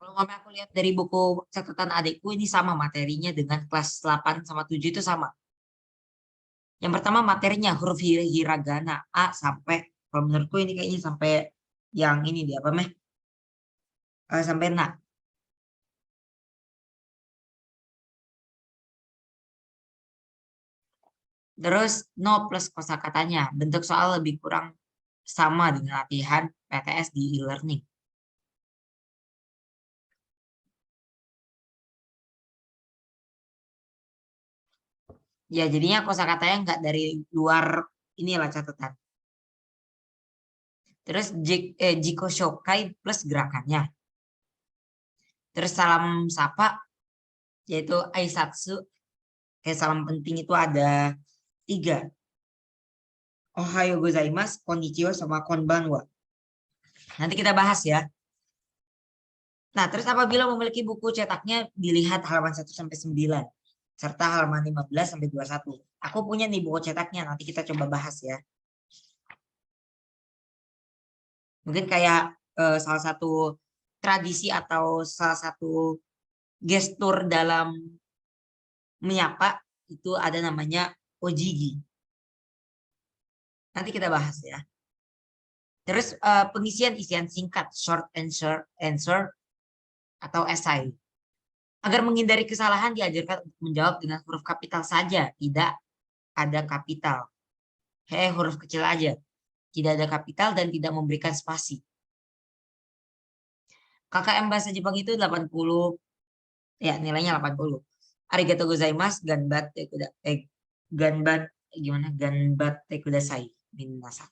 Kalau mama aku lihat dari buku catatan adikku ini sama materinya dengan kelas 8 sama 7 itu sama. Yang pertama materinya huruf hiragana A sampai, kalau menurutku ini kayaknya sampai yang ini dia apa meh? Sampai na. Terus no plus kosakatanya. Bentuk soal lebih kurang sama dengan latihan PTS di e-learning. Ya jadinya kosakatanya nggak dari luar inilah catatan. Terus Jiko Shokai plus gerakannya. Terus salam sapa yaitu Aisatsu. Kayak salam penting itu ada 3. Ohayo gozaimasu, konnichiwa, sama konbanwa. Nanti kita bahas ya. Nah, terus apabila memiliki buku cetaknya dilihat halaman 1 sampai 9 serta halaman 15 sampai 21. Aku punya nih buku cetaknya, nanti kita coba bahas ya. Mungkin kayak salah satu tradisi atau salah satu gestur dalam menyapa itu ada namanya ojigi. Nanti kita bahas ya. Terus pengisian isian singkat, short answer atau esai. Agar menghindari kesalahan diajarkan untuk menjawab dengan huruf kapital saja, tidak ada kapital. Huruf kecil aja. Tidak ada kapital dan tidak memberikan spasi. KKM bahasa Jepang itu 80, ya nilainya 80. Arigatou gozaimasu, ganbat, gimana? Ganbatte kudasai. Minasa.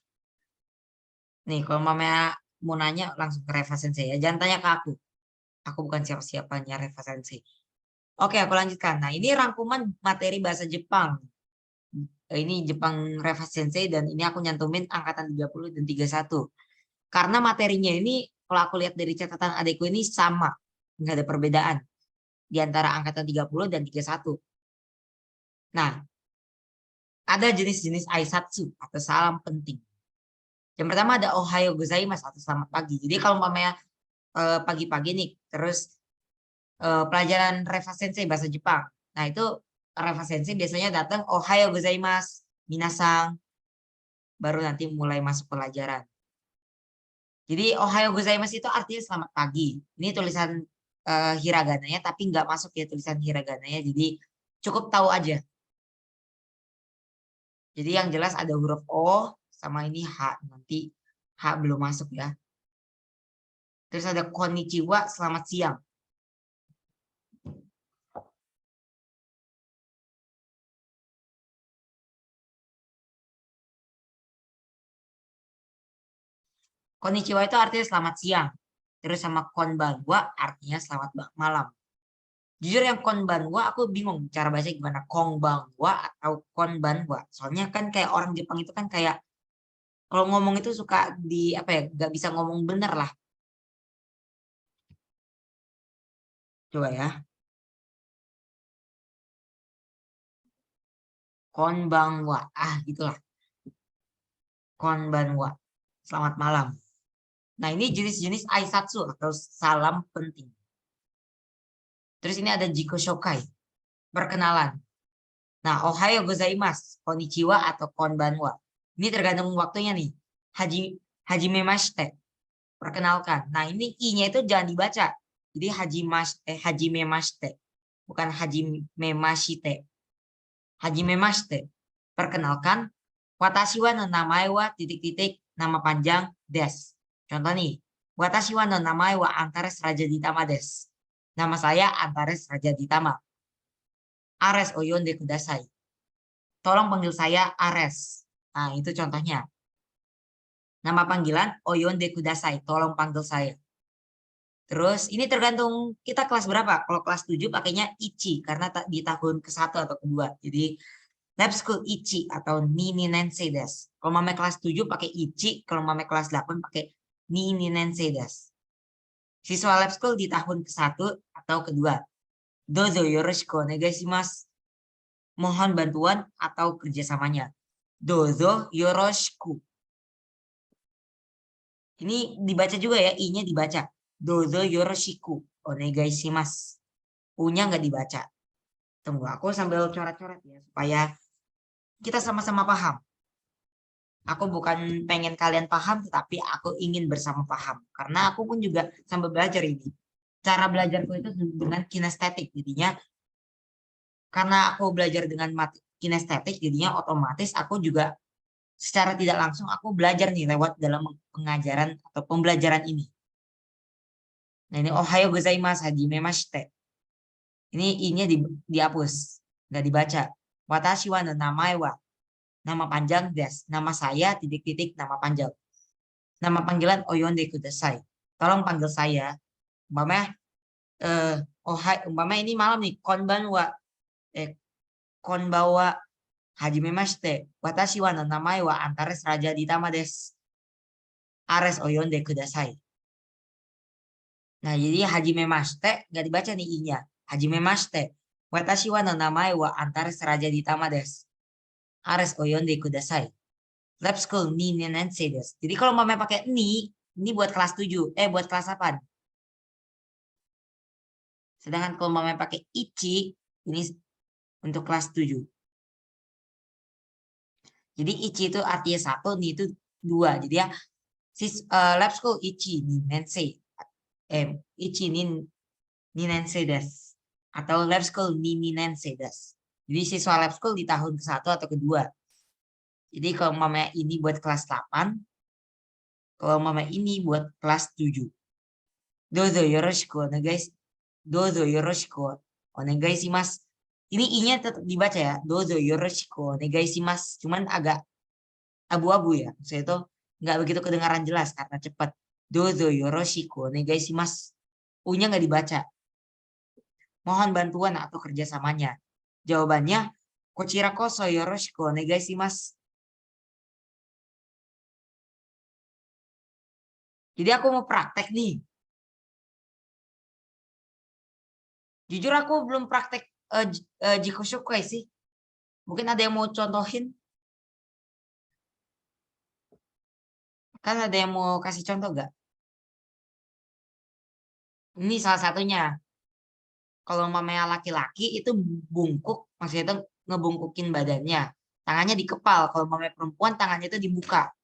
Nih, kalau mamanya mau nanya langsung ke Reva Sensei ya. Jangan tanya ke aku. Aku bukan siapa-siapanya Reva Sensei. Oke, aku lanjutkan. Nah, ini rangkuman materi bahasa Jepang. Ini Jepang Reva Sensei dan ini aku nyantumin angkatan 30 dan 31. Karena materinya ini kalau aku lihat dari catatan adikku ini sama. Nggak ada perbedaan di antara angkatan 30 dan 31. Nah, ada jenis-jenis aisatsu atau salam penting. Yang pertama ada ohayo gozaimasu atau selamat pagi. Jadi kalau umpamanya pagi-pagi nih, terus pelajaran Reva Sensei bahasa Jepang. Nah, itu Reva Sensei biasanya datang ohayo gozaimasu, minasang, baru nanti mulai masuk pelajaran. Jadi ohayo gozaimasu itu artinya selamat pagi. Ini tulisan hiragananya tapi nggak masuk ya tulisan hiragananya. Jadi cukup tahu aja. Jadi yang jelas ada huruf O sama ini H. Nanti H belum masuk ya. Terus ada konnichiwa, selamat siang. Konnichiwa itu artinya selamat siang. Terus sama konbanwa artinya selamat malam. Jujur yang konbanwa aku bingung cara baca gimana. Konbanwa atau konbanwa. Soalnya kan kayak orang Jepang itu kan kayak kalau ngomong itu suka di apa ya, nggak bisa ngomong bener lah. Coba ya. Konbanwa. Gitulah. Konbanwa. Selamat malam. Nah, ini jenis-jenis aisatsu atau salam penting. Terus ini ada jiko shokai. Perkenalan. Nah, ohayo gozaimasu, konnichiwa atau konbanwa. Ini tergantung waktunya nih. Hajimemashite. Perkenalkan. Nah, ini i-nya itu jangan dibaca. Jadi hajimemashite. Bukan hajimemashite. Hajimemashite. Perkenalkan. Watashi wa no namae wa titik-titik nama panjang des. Contoh nih. Watashi wa no namae wa Antares Raja Ditama des. Nama saya Antares Raja Ditama. Ares oyonde kudasai. Tolong panggil saya Ares. Nah, itu contohnya. Nama panggilan oyonde kudasai. Tolong panggil saya. Terus ini tergantung kita kelas berapa. Kalau kelas 7 pakainya ichi karena di tahun ke-1 atau kedua. Jadi lab school ichi atau nini nensei des. Kalau mame kelas 7 pakai ichi, kalau mame kelas 8 pakai nini nensei des. Siswa lab school di tahun ke-1 atau kedua. Dozo yoroshiku onegaishimasu. Mohon bantuan atau kerjasamanya. Dozo yoroshiku. Ini dibaca juga ya, i-nya dibaca. Dozo yoroshiku. onegaishimasu. U-nya nggak dibaca. Tunggu, aku sambil coret-coret ya supaya kita sama-sama paham. Aku bukan pengen kalian paham, tetapi aku ingin bersama paham. Karena aku pun juga sambil belajar ini. Cara belajarku itu dengan kinestetik. Jadinya karena aku belajar dengan kinestetik, jadinya otomatis aku juga secara tidak langsung aku belajar nih lewat dalam pengajaran atau pembelajaran ini. Nah ini ohayo gozaimasu hajimemashite. Ini i-nya dihapus, nggak dibaca. Watashi wa no namae wa. Nama panjang des. Nama saya titik-titik nama panjang. Nama panggilan oyonde kudasai. Tolong panggil saya. Umpamanya umpamanya ini malam nih, konbanwa. Konbawa hajimemashite. Watashi wa no namae wa Antares Raja Ditama des. Ares oyonde kudasai. Nah, jadi hajimemashite nggak dibaca nih i-nya. Hajimemashite. Watashi wa no namae wa Antares Raja Ditama des. Ares oyonde kudasai. Lab school ni nenensei desu. Jadi kalau mama pakai ini buat kelas 7, buat kelas 8. Sedangkan kalau mama pakai ichi, ini untuk kelas 7. Jadi ichi itu artinya 1, ni itu 2. Jadi ya lab school ichi ni nensei. Ichi ni nensei desu. Atau lab school ni nensei desu. Jadi siswa lab school di tahun ke-1 atau ke-2. Jadi kalau mama ini buat kelas 8, kalau mama ini buat kelas 7. Dozo yoroshiku onegai. Dozo yoroshiku onegai shimasu. Ini i-nya tetap dibaca ya. Dozo yoroshiku onegai shimasu. Cuman agak abu-abu ya. Maksudnya itu nggak begitu kedengaran jelas karena cepat. Dozo yoroshiku onegai shimasu. U-nya nggak dibaca. Mohon bantuan atau kerjasamanya. Jawabannya, kochira koso yoroshiku onegai shimasu. Jadi aku mau praktek nih. Jujur aku belum praktek Jiko Shokai sih. Mungkin ada yang mau contohin? Kan ada yang mau kasih contoh gak? Ini salah satunya. Kalau mamanya laki-laki itu bungkuk, maksudnya itu ngebungkukin badannya. Tangannya dikepal. Kalau mamanya perempuan tangannya itu dibuka.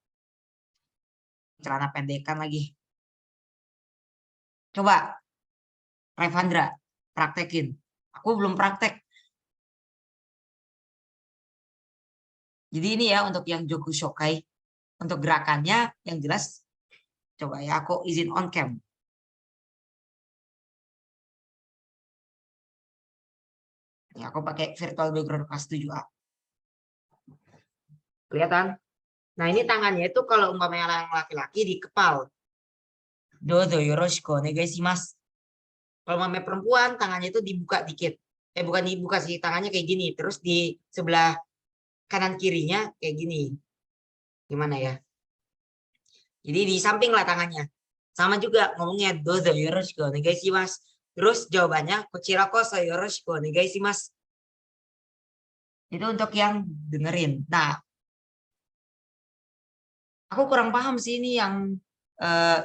Celana pendekan lagi. Coba, Revandra, praktekin. Aku belum praktek. Jadi ini ya untuk yang Joku Shokai. Untuk gerakannya yang jelas. Coba ya, aku izin on cam. Ya, aku pakai virtual background kelas 7A. Kelihatan? Nah, ini tangannya itu kalau umpamanya yang laki-laki dikepal. Dozo yoroshiku onegai shimasu. Kalau umpamanya perempuan, tangannya itu dibuka dikit. Bukan dibuka sih, tangannya kayak gini. Terus di sebelah kanan kirinya kayak gini. Gimana ya? Jadi di samping lah tangannya. Sama juga ngomongnya dozo yoroshiku onegai shimasu. Terus jawabannya kochira koso yoroshiku onegai shimasu. Itu untuk yang dengerin. Nah, aku kurang paham sih ini yang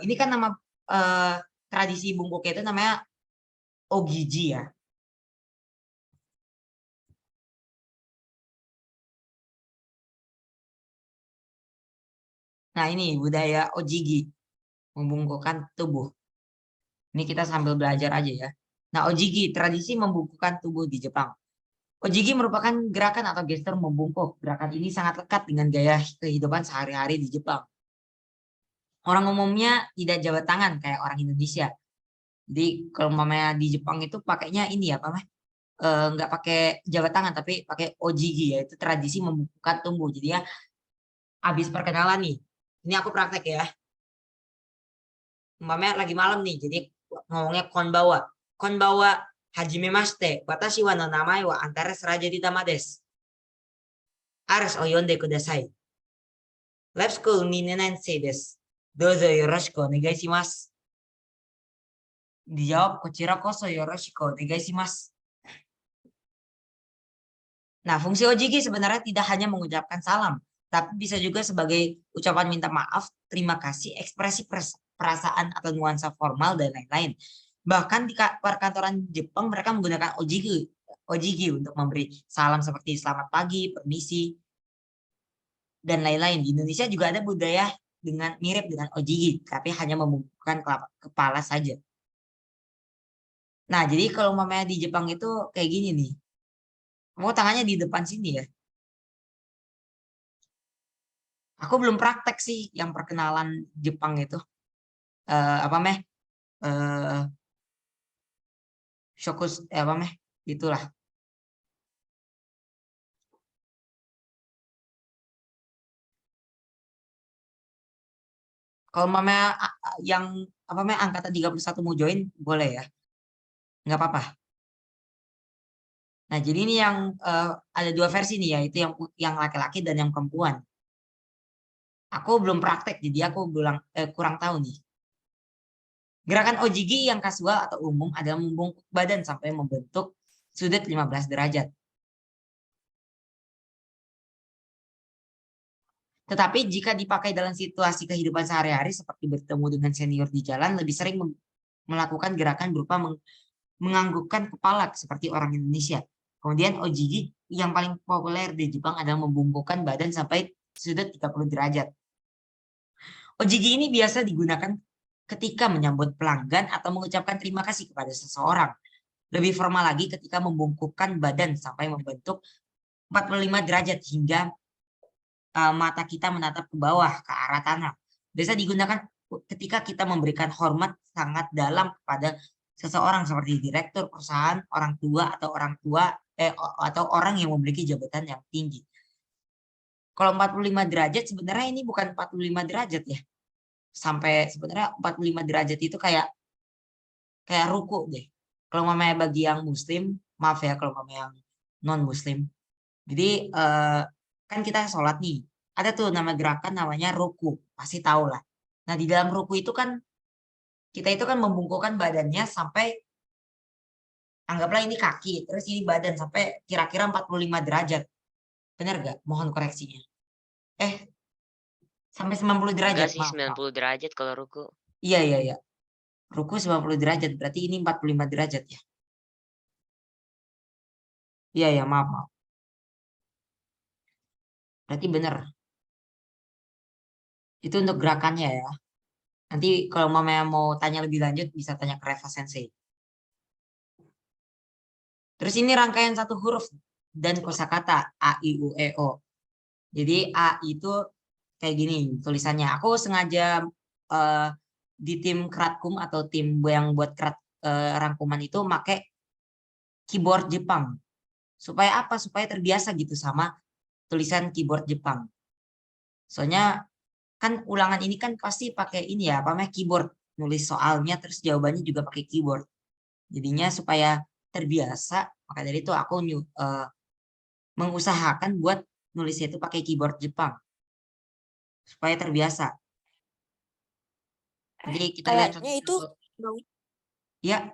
ini kan nama tradisi bungkuknya itu namanya ogiji ya. Nah ini budaya ojigi, membungkukkan tubuh. Ini kita sambil belajar aja ya. Nah ojigi, tradisi membungkukkan tubuh di Jepang. Ojigi merupakan gerakan atau gestur membungkuk. Gerakan ini sangat lekat dengan gaya kehidupan sehari-hari di Jepang. Orang umumnya tidak jabat tangan kayak orang Indonesia. Jadi kalau mamanya di Jepang itu pakainya ini ya, apa namanya? Nggak pakai jabat tangan tapi pakai ojigi, yaitu tradisi membungkukkan tubuh. Jadi ya habis perkenalan nih, ini aku praktek ya. Umpamanya lagi malam nih, jadi ngomongnya konbawa. Konbawa hajimemashite. Watashi wa no namae wa Antares Raja Ditama desu. Ares oyonde kudasai. Lab school ni nenensei desu. Dozo yoroshiku onegai shimasu. Dijawab kochira koso yoroshiku onegai shimasu. Nah, fungsi ojigi sebenarnya tidak hanya mengucapkan salam, tapi bisa juga sebagai ucapan minta maaf, terima kasih, ekspresi perasaan atau nuansa formal dan lain-lain. Bahkan di perkantoran Jepang mereka menggunakan ojigi untuk memberi salam seperti selamat pagi, permisi, dan lain-lain. Di Indonesia juga ada budaya dengan mirip dengan ojigi, tapi hanya membungkukkan kepala saja. Nah, jadi kalau mamanya di Jepang itu kayak gini nih. Kamu tangannya di depan sini ya. Aku belum praktek sih yang perkenalan Jepang itu. Apa meh? Eh Shokus apa meh? Itulah. Kalau mamanya yang apa meh angkatan 31 mau join, boleh ya. Nggak apa-apa. Nah, jadi ini yang ada dua versi nih ya, itu yang laki-laki dan yang perempuan. Aku belum praktek, jadi aku kurang tahu nih. Gerakan ojigi yang kasual atau umum adalah membungkuk badan sampai membentuk sudut 15 derajat. Tetapi jika dipakai dalam situasi kehidupan sehari-hari seperti bertemu dengan senior di jalan, lebih sering melakukan gerakan berupa menganggukkan kepala seperti orang Indonesia. Kemudian ojigi yang paling populer di Jepang adalah membungkukkan badan sampai sudut 30 derajat. Ojigi ini biasa digunakan ketika menyambut pelanggan atau mengucapkan terima kasih kepada seseorang. Lebih formal lagi ketika membungkukkan badan sampai membentuk 45 derajat hingga mata kita menatap ke bawah ke arah tanah. Biasa digunakan ketika kita memberikan hormat sangat dalam kepada seseorang seperti direktur perusahaan, orang tua atau orang yang memiliki jabatan yang tinggi. Kalau 45 derajat sebenarnya ini bukan 45 derajat ya. Sampai sebenarnya 45 derajat itu kayak ruku deh. Kalau mamanya bagi yang muslim, maaf ya kalau mamanya yang non muslim. Jadi kan kita sholat nih. Ada tuh nama gerakan namanya ruku, pasti tahu lah. Nah, di dalam ruku itu kan kita itu kan membungkukkan badannya sampai anggaplah ini kaki, terus ini badan sampai kira-kira 45 derajat. Benar gak? Mohon koreksinya. Eh, sampai 90 derajat, Enggak sih maaf, maaf. 90 derajat kalau ruku. Iya, iya, iya. Ruku 90 derajat, berarti ini 45 derajat ya. Iya, ya, maaf, maaf. Berarti benar. Itu untuk gerakannya ya. Nanti kalau mama mau tanya lebih lanjut, bisa tanya ke Reva Sensei. Terus ini rangkaian satu huruf dan kosakata A, I, U, E, O. Jadi A itu kayak gini tulisannya. Aku sengaja eh, di tim Kratkum atau tim yang buat rangkuman itu pakai keyboard Jepang. Supaya apa? Supaya terbiasa gitu sama tulisan keyboard Jepang. Soalnya kan ulangan ini kan pasti pakai ini ya, apa namanya keyboard. Nulis soalnya terus jawabannya juga pakai keyboard. Jadinya supaya terbiasa, maka dari itu aku mengusahakan buat nulisnya itu pakai keyboard Jepang supaya terbiasa. Jadi kita lihat Kayaknya itu contoh-contoh. Ya,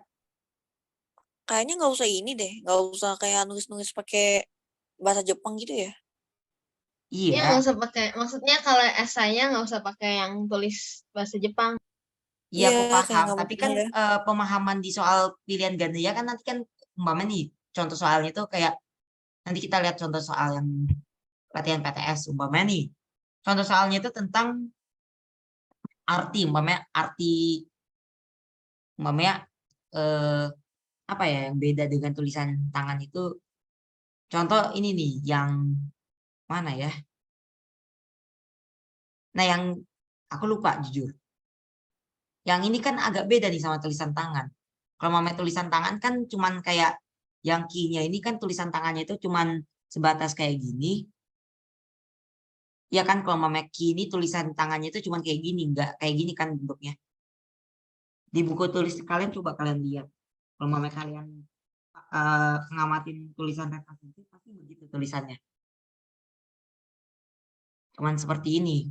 kayaknya nggak usah ini deh, nggak usah kayak nulis-nulis pakai bahasa Jepang gitu ya. Iya, iya, nggak usah pakai. Maksudnya kalau esainya nggak usah pakai yang tulis bahasa Jepang. iya Iya, aku kayak paham. nggak Tapi mungkin kan ada. pemahaman di soal pilihan ganda ya kan nanti kan umpama nih contoh soalnya itu kayak nanti kita lihat contoh soal yang latihan PTS umpama nih. Contoh soalnya itu tentang umpamanya eh, apa ya yang beda dengan tulisan tangan itu. Contoh ini nih yang mana ya? Nah, yang aku lupa jujur. Yang ini kan agak beda nih sama tulisan tangan. Kalau mamanya tulisan tangan kan cuman kayak yang key-nya ini kan tulisan tangannya itu cuman sebatas kayak gini. Ya kan kalau mamanya key ini tulisan tangannya itu cuman kayak gini, enggak kayak gini kan bentuknya. Di buku tulis kalian coba kalian lihat. Kalau mamanya kalian ngamatin tulisan rekas itu pasti begitu tulisannya. Cuman seperti ini.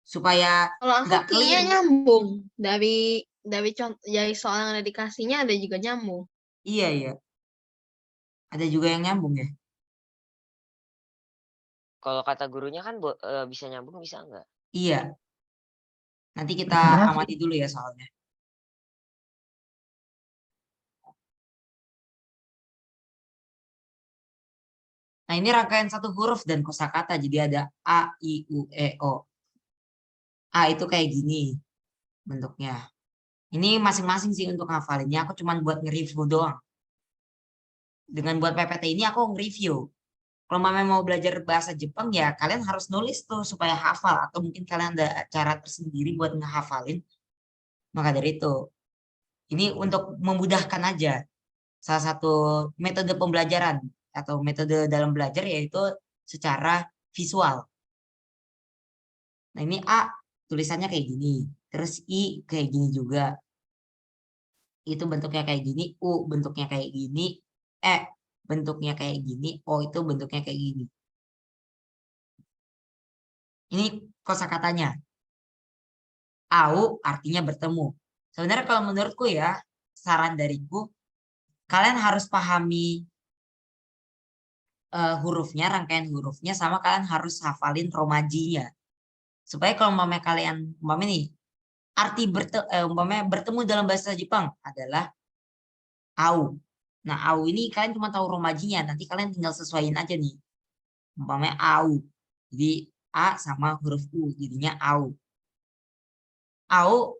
Supaya Kalau aku nggak kayaknya keliru. nyambung dari soal yang ada dikasihnya ada juga nyambung. Iya, iya. Ada juga yang nyambung ya. Kalau kata gurunya kan bisa nyambung bisa enggak? Iya. Nanti kita amati dulu ya soalnya. Nah, ini rangkaian satu huruf dan kosakata. Jadi ada A, I, U, E, O. A itu kayak gini bentuknya. Ini masing-masing sih untuk ngafalinnya. Aku cuma buat nge-review doang. Dengan buat PPT ini aku nge-review. Kalau mama mau belajar bahasa Jepang ya kalian harus nulis tuh supaya hafal. Atau mungkin kalian ada cara tersendiri buat ngehafalin. Maka dari itu, ini untuk memudahkan aja. Salah satu metode pembelajaran atau metode dalam belajar yaitu secara visual. Nah ini A tulisannya kayak gini. Terus I kayak gini juga. Itu bentuknya kayak gini. U bentuknya kayak gini. E bentuknya kayak gini. O itu bentuknya kayak gini. Ini kosakatanya. Au artinya bertemu. Sebenarnya kalau menurutku ya, saran dariku, kalian harus pahami hurufnya, rangkaian hurufnya, sama kalian harus hafalin romajinya. Supaya kalau umpamanya kalian, umpamanya nih, arti umpamanya bertemu dalam bahasa Jepang adalah au. Nah, au ini kalian cuma tahu romajinya, nanti kalian tinggal sesuaiin aja nih. Umpamanya au. Jadi A sama huruf U, jadinya au. Au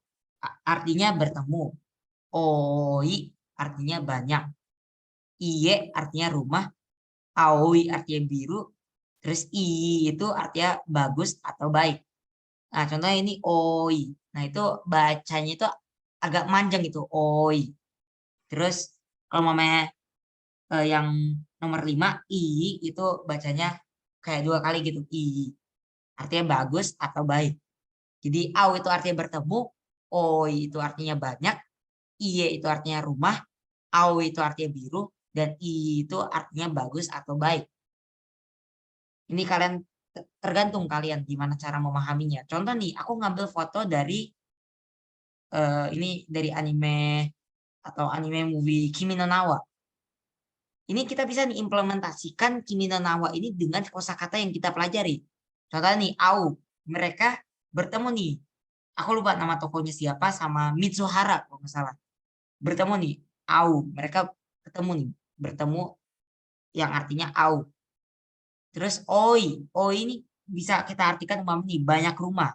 artinya bertemu. Oi artinya banyak. Iye artinya rumah. Aoi artinya biru. Terus i itu artinya bagus atau baik. Nah, contohnya ini oi. Nah, itu bacanya itu agak manjang itu oi. Terus kalau mamanya yang nomor 5 i itu bacanya kayak 2 kali gitu i. Artinya bagus atau baik. Jadi au itu artinya bertemu, oi itu artinya banyak, iye itu artinya rumah, au itu artinya biru, dan i itu artinya bagus atau baik. Ini kalian tergantung kalian gimana cara memahaminya. Contoh nih, aku ngambil foto dari ini dari anime atau anime movie Kimi no Na wa. Ini kita bisa nih implementasikan Kimi no Na wa ini dengan kosakata yang kita pelajari. Contohnya nih, au, mereka bertemu nih. Aku lupa nama tokonya siapa sama Mitsuhara kalau nggak salah. Bertemu nih, au, mereka ketemu nih, bertemu yang artinya au. Terus oi, oi ini bisa kita artikan umpamanya nih banyak rumah.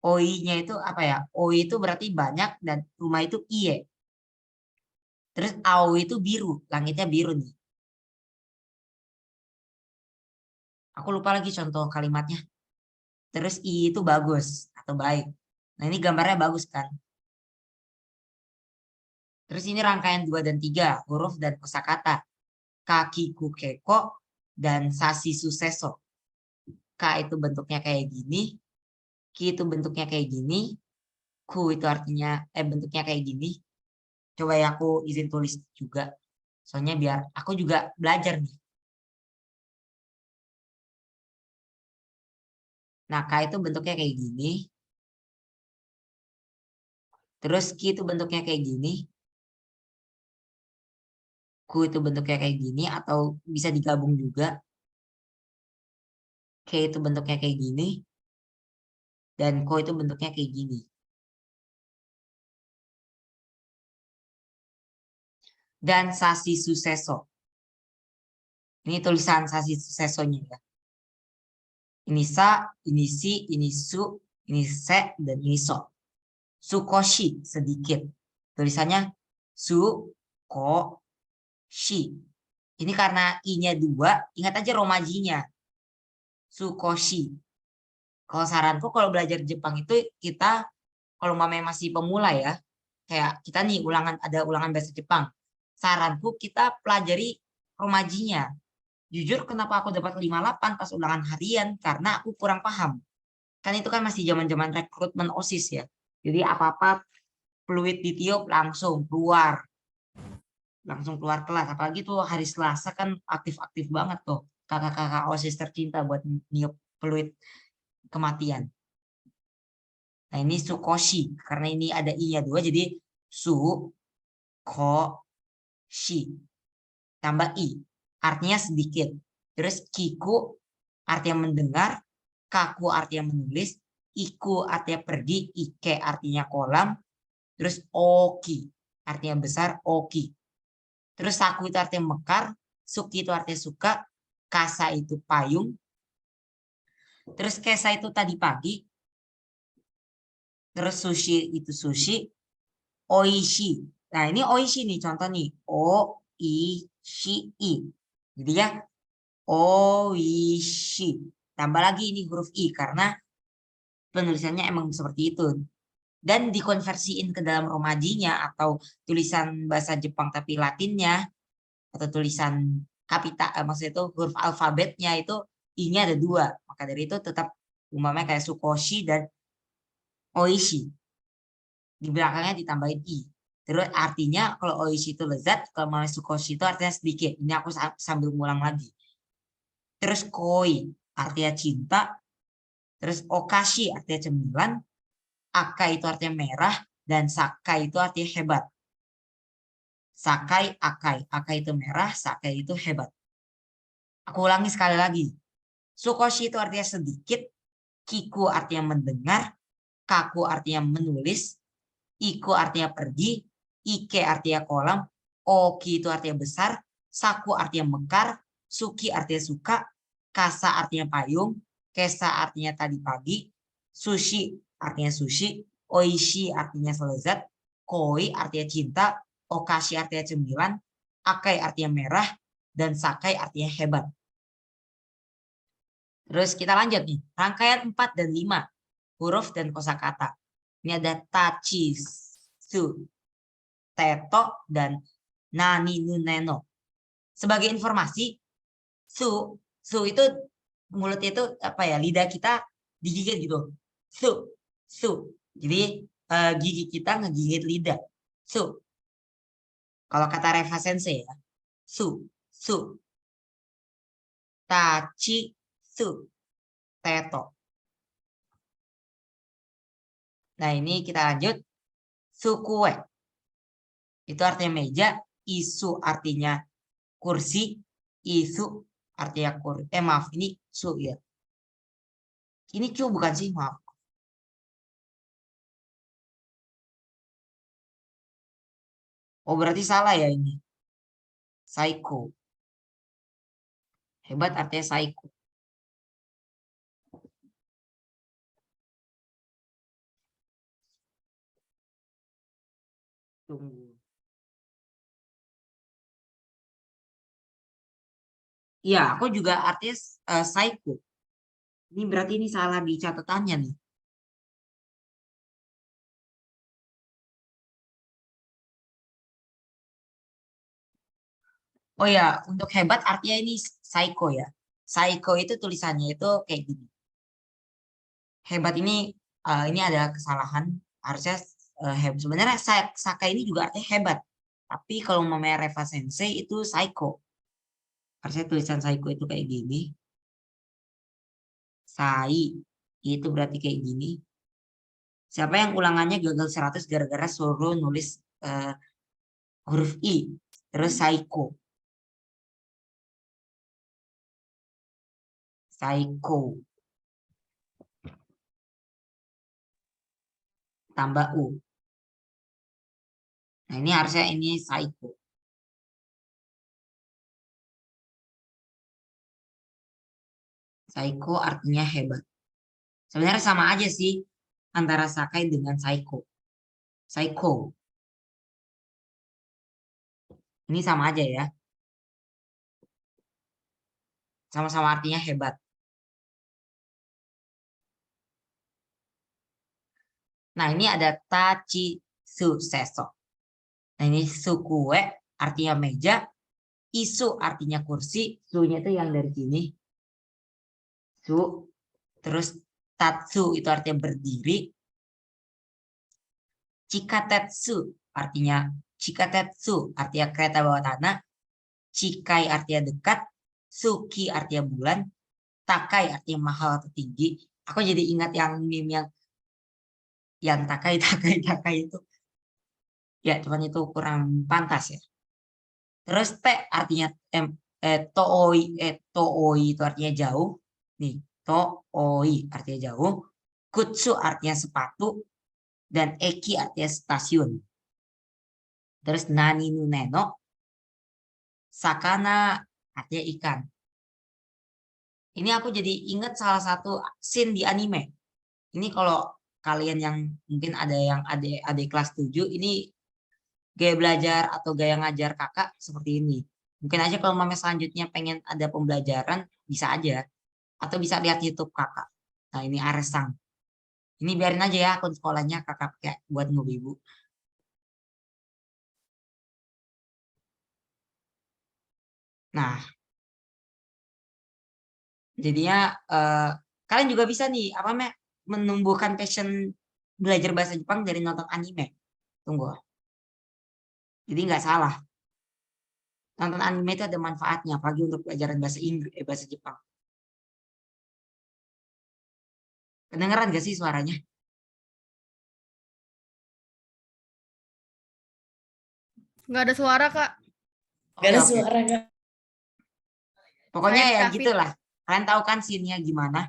Oi-nya itu apa ya? Oi itu berarti banyak dan rumah itu iye. Terus au itu biru, langitnya biru nih. Aku lupa lagi contoh kalimatnya. Terus i itu bagus atau baik. Nah, ini gambarnya bagus kan? Terus ini rangkaian 2 dan 3, huruf dan kosakata. Kakiku keko dan sasi suseso. K itu bentuknya kayak gini. Ki itu bentuknya kayak gini. Ku itu artinya, bentuknya kayak gini. Coba ya aku izin tulis juga. Soalnya biar aku juga belajar nih. Nah, K itu bentuknya kayak gini. Terus Ki itu bentuknya kayak gini. Ku itu bentuknya kayak gini atau bisa digabung juga. K itu bentuknya kayak gini. Dan Ko itu bentuknya kayak gini. Dan sasi suseso. Ini tulisan sasi susesonya ya. Ini sa, ini si, ini su, ini se, dan ini so. Sukoshi, sedikit. Tulisannya su, ko, shi. Ini karena i-nya 2, ingat aja romajinya. Sukoshi. Kalau saranku kalau belajar Jepang itu kita, kalau mamanya masih pemula ya, kayak kita nih ada ulangan bahasa Jepang. Saranku kita pelajari romajinya. Jujur kenapa aku dapat 58 pas ulangan harian, karena aku kurang paham. Kan itu kan masih zaman-zaman rekrutmen OSIS ya. Jadi apa-apa fluid ditiup langsung keluar kelas. Apalagi tuh hari Selasa kan aktif-aktif banget tuh kakak-kakak OSIS tercinta buat niup fluid kematian. Nah ini sukoshi karena ini ada i-nya 2 jadi su ko shi tambah i artinya sedikit. Terus kiku artinya mendengar, kaku artinya menulis, iku artinya pergi, ike artinya kolam, terus oki artinya besar, oki. Terus saku itu artinya mekar, suki itu artinya suka, kasa itu payung, terus kesa itu tadi pagi, terus sushi itu sushi, oishi. Nah ini oishi nih contoh nih, o-i-shi-i. Jadi ya, oishi. Tambah lagi ini huruf i karena penulisannya emang seperti itu. Dan dikonversiin ke dalam romajinya atau tulisan bahasa Jepang tapi Latinnya atau tulisan maksudnya itu huruf alfabetnya itu i-nya ada 2. Maka dari itu tetap umpamanya kayak sukoshi dan oishi. Di belakangnya ditambahin i. Terus artinya kalau oishi itu lezat, kalau mau sukoshi itu artinya sedikit. Ini aku sambil ngulang lagi. Terus koi artinya cinta. Terus okashi artinya cemilan. Akai itu artinya merah. Dan sakai itu artinya hebat. Sakai, akai. Akai itu merah, sakai itu hebat. Aku ulangi sekali lagi. Sukoshi itu artinya sedikit. Kiku artinya mendengar. Kaku artinya menulis. Iku artinya pergi. Ike artinya kolam. Oki itu artinya besar. Saku artinya mekar. Suki artinya suka. Kasa artinya payung. Kesa artinya tadi pagi. Sushi artinya sushi. Oishi artinya selezat. Koi artinya cinta. Okashi artinya cemilan. Akai artinya merah. Dan sakai artinya hebat. Terus kita lanjut nih. Rangkaian 4 dan 5. Huruf dan kosakata. Ini ada tachisu, teto, dan nani nuneno. Sebagai informasi, su itu mulutnya itu apa ya? Lidah kita digigit gitu. Su. Jadi gigi kita ngegigit lidah. Su. Kalau kata Reva Sensei ya. Su. Tachisu, teto. Nah ini kita lanjut. Sukue. Itu artinya meja. Isu artinya kursi. Isu artinya kursi. Maaf ini su ya. Ini cu bukan sih, maaf. Oh berarti salah ya ini. Saiko. Hebat artinya saiko. Tunggu. Iya, aku juga artis psycho. Ini berarti ini salah di catatannya nih. Oh ya, untuk hebat artinya ini psycho ya. Psycho itu tulisannya itu kayak gini. Hebat ini ada kesalahan. Harusnya sebenarnya Saka ini juga artinya hebat. Tapi kalau namanya Reva Sensei itu psycho. Harusnya tulisan psycho itu kayak gini. Sai itu berarti kayak gini. Siapa yang ulangannya gagal 100 gara-gara suruh nulis huruf I. Terus psycho. Psycho. Tambah U. Nah ini harusnya ini psycho. Psycho artinya hebat. Sebenarnya sama aja sih antara Sakai dengan psycho. Psycho. Ini sama aja ya. Sama-sama artinya hebat. Nah ini ada tachi suseso. Nah ini sukue artinya meja. Isu artinya kursi. Su-nya itu yang dari sini. Su. Terus tatsu itu artinya berdiri. Chikatetsu artinya kereta bawah tanah. Chikai artinya dekat. Suki artinya bulan. Takai artinya mahal atau tinggi. Aku jadi ingat yang meme yang takai itu. Ya, cuman itu kurang pantas ya. Terus te artinya tooi itu artinya jauh. Nih, tooi artinya jauh. Kutsu artinya sepatu. Dan eki artinya stasiun. Terus nani nuneno. Sakana artinya ikan. Ini aku jadi ingat salah satu scene di anime. Ini kalau kalian yang mungkin ada yang adik kelas 7, ini gaya belajar atau gaya ngajar kakak seperti ini. Mungkin aja kalau mama selanjutnya pengen ada pembelajaran, bisa aja. Atau bisa lihat YouTube kakak. Nah ini Aresang. Ini biarin aja ya akun sekolahnya kakak kayak buat ngewibu. Nah, jadinya kalian juga bisa nih apa namanya menumbuhkan passion belajar bahasa Jepang dari nonton anime. Tunggu. Jadi nggak salah. Nonton anime itu ada manfaatnya, apalagi untuk pelajaran bahasa Inggris, bahasa Jepang. Kedengeran gak sih suaranya? Nggak ada suara, Kak. Oke, oke. Kak. Pokoknya Saya ya David. gitulah. Kalian tahu kan scene-nya gimana?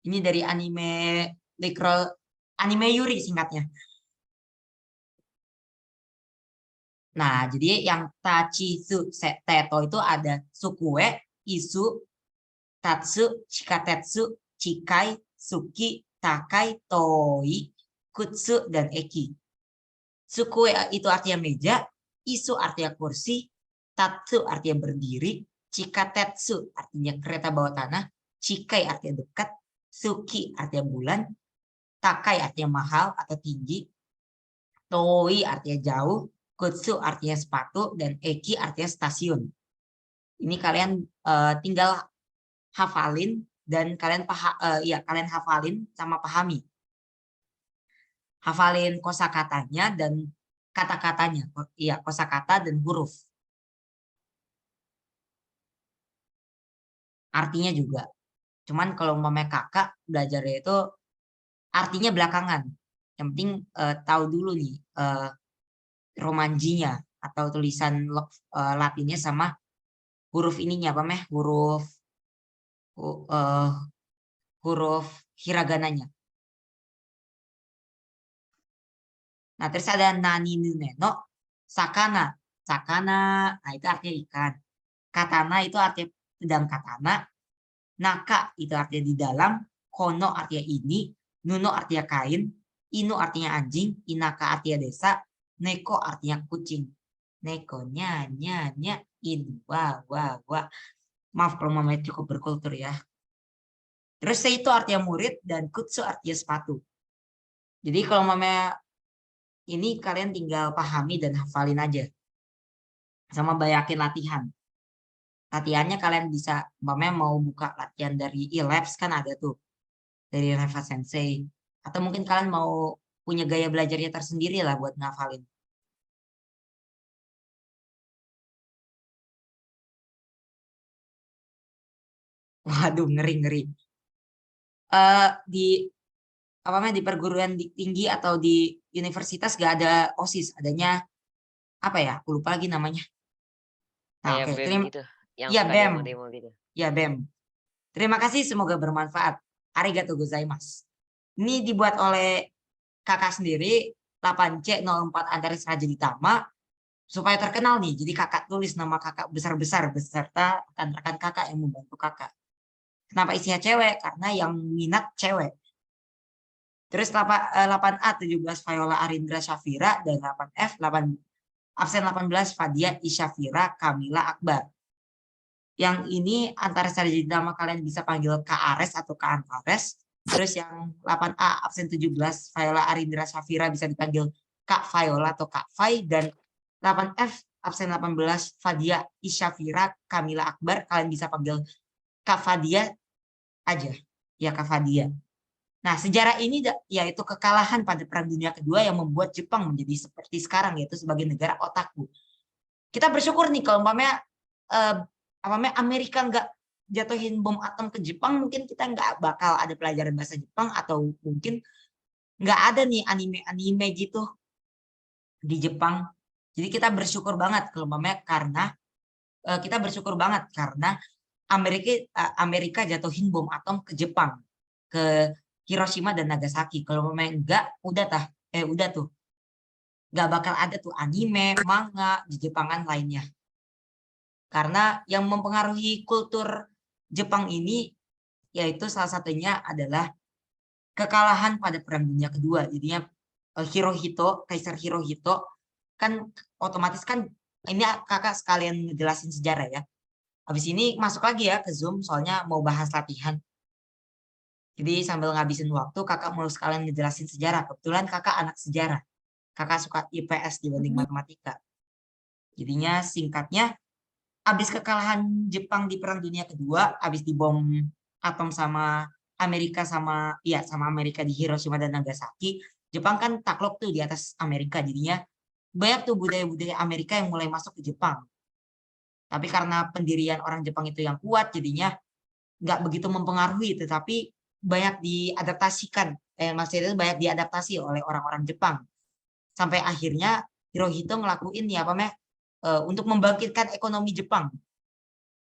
Ini dari anime Recroll, anime Yuri singkatnya. Nah, jadi yang Tachitsu Teto itu ada Sukue, Isu, Tatsu, Chikatetsu, Chikai, Suki, Takai, Toi, Kutsu, dan Eki. Sukue itu artinya meja, Isu artinya kursi, Tatsu artinya berdiri, Chikatetsu artinya kereta bawah tanah, Chikai artinya dekat, Suki artinya bulan, Takai artinya mahal atau tinggi, Toi artinya jauh, Kutsu artinya sepatu, dan Eki artinya stasiun. Ini kalian tinggal hafalin dan kalian kalian hafalin sama pahami. Hafalin kosakatanya dan kata-katanya. Iya, kosakata dan huruf. Artinya juga. Cuman kalau umpamanya kakak belajarnya itu artinya belakangan. Yang penting tahu dulu nih romanjinya atau tulisan Latinnya sama huruf ininya apa meh huruf hiragananya. Nah, terus ada nani nune no sakana. Sakana, nah itu artinya ikan. Katana itu artinya pedang katana. Naka itu artinya di dalam. Kono artinya ini. Nuno artinya kain. Inu artinya anjing. Inaka artinya desa. Neko artinya kucing. Neko nya in. Wah, wah, wah. Maaf kalau mamanya cukup berkultur ya. Terus itu artinya murid dan kutsu artinya sepatu. Jadi kalau mamanya ini kalian tinggal pahami dan hafalin aja. Sama banyakin latihan. Latihannya kalian bisa, mamanya mau buka latihan dari e-labs kan ada tuh. Dari Reva Sensei. Atau mungkin kalian mau punya gaya belajarnya tersendiri lah buat ngafalin. Waduh, ngeri-ngeri. Di apa namanya di perguruan tinggi atau di universitas gak ada OSIS, adanya apa ya? Aku lupa lagi namanya. Nah, Kayak oke, BEM gitu. Yang ya suka BEM, demo-demo gitu. ya BEM. Terima kasih, semoga bermanfaat. Arigatou gozaimasu. Ini dibuat oleh kakak sendiri 8C04 Antares Raja Ditama supaya terkenal nih. Jadi kakak tulis nama kakak besar-besar beserta rekan-rekan kakak yang membantu kakak. Kenapa isinya cewek? Karena yang minat cewek. Terus 8A 17 Viola Arindra Syafira dan 8F absen 18 Fadia Isyafira Kamila Akbar. Yang ini antara sarjana nama kalian bisa panggil Kak Ares atau Kak Antares. Terus yang 8A absen 17 Viola Arindra Syafira bisa dipanggil Kak Viola atau Kak Fai, dan 8F absen 18 Fadia Isyafira Kamila Akbar kalian bisa panggil Kak Fadia aja. Ya Kak Fadia. Nah, sejarah ini yaitu kekalahan pada Perang Dunia Kedua yang membuat Jepang menjadi seperti sekarang, yaitu sebagai negara otaku. Kita bersyukur nih kalau umpamanya Amerika nggak jatuhin bom atom ke Jepang, mungkin kita nggak bakal ada pelajaran bahasa Jepang, atau mungkin nggak ada nih anime-anime gitu di Jepang. Jadi kita bersyukur banget kalau umpamanya karena kita bersyukur banget karena Amerika jatuhin bom atom ke Jepang, ke Hiroshima dan Nagasaki. Kalau memang enggak, udah tuh. Nggak bakal ada tuh anime, manga di Jepangan lainnya. Karena yang mempengaruhi kultur Jepang ini yaitu salah satunya adalah kekalahan pada Perang Dunia Kedua. Jadinya Hirohito, Kaisar Hirohito kan otomatis kan ini kakak sekalian ngejelasin sejarah ya. Habis ini masuk lagi ya ke Zoom soalnya mau bahas latihan. Jadi sambil ngabisin waktu kakak mau sekalian ngejelasin sejarah. Kebetulan kakak anak sejarah. Kakak suka IPS dibanding matematika. Jadinya singkatnya, habis kekalahan Jepang di Perang Dunia Kedua, habis dibom atom sama Amerika sama Amerika di Hiroshima dan Nagasaki, Jepang kan takluk tuh di atas Amerika. Jadinya banyak tuh budaya-budaya Amerika yang mulai masuk ke Jepang. Tapi karena pendirian orang Jepang itu yang kuat, jadinya nggak begitu mempengaruhi, tetapi banyak diadaptasikan. Maksudnya itu banyak diadaptasi oleh orang-orang Jepang. Sampai akhirnya Hirohito ngelakuin ya apa untuk membangkitkan ekonomi Jepang.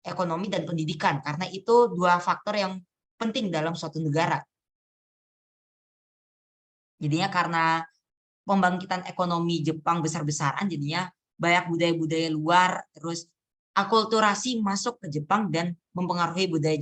Ekonomi dan pendidikan. Karena itu dua faktor yang penting dalam suatu negara. Jadinya karena pembangkitan ekonomi Jepang besar-besaran, jadinya banyak budaya-budaya luar, terus akulturasi masuk ke Jepang dan mempengaruhi budaya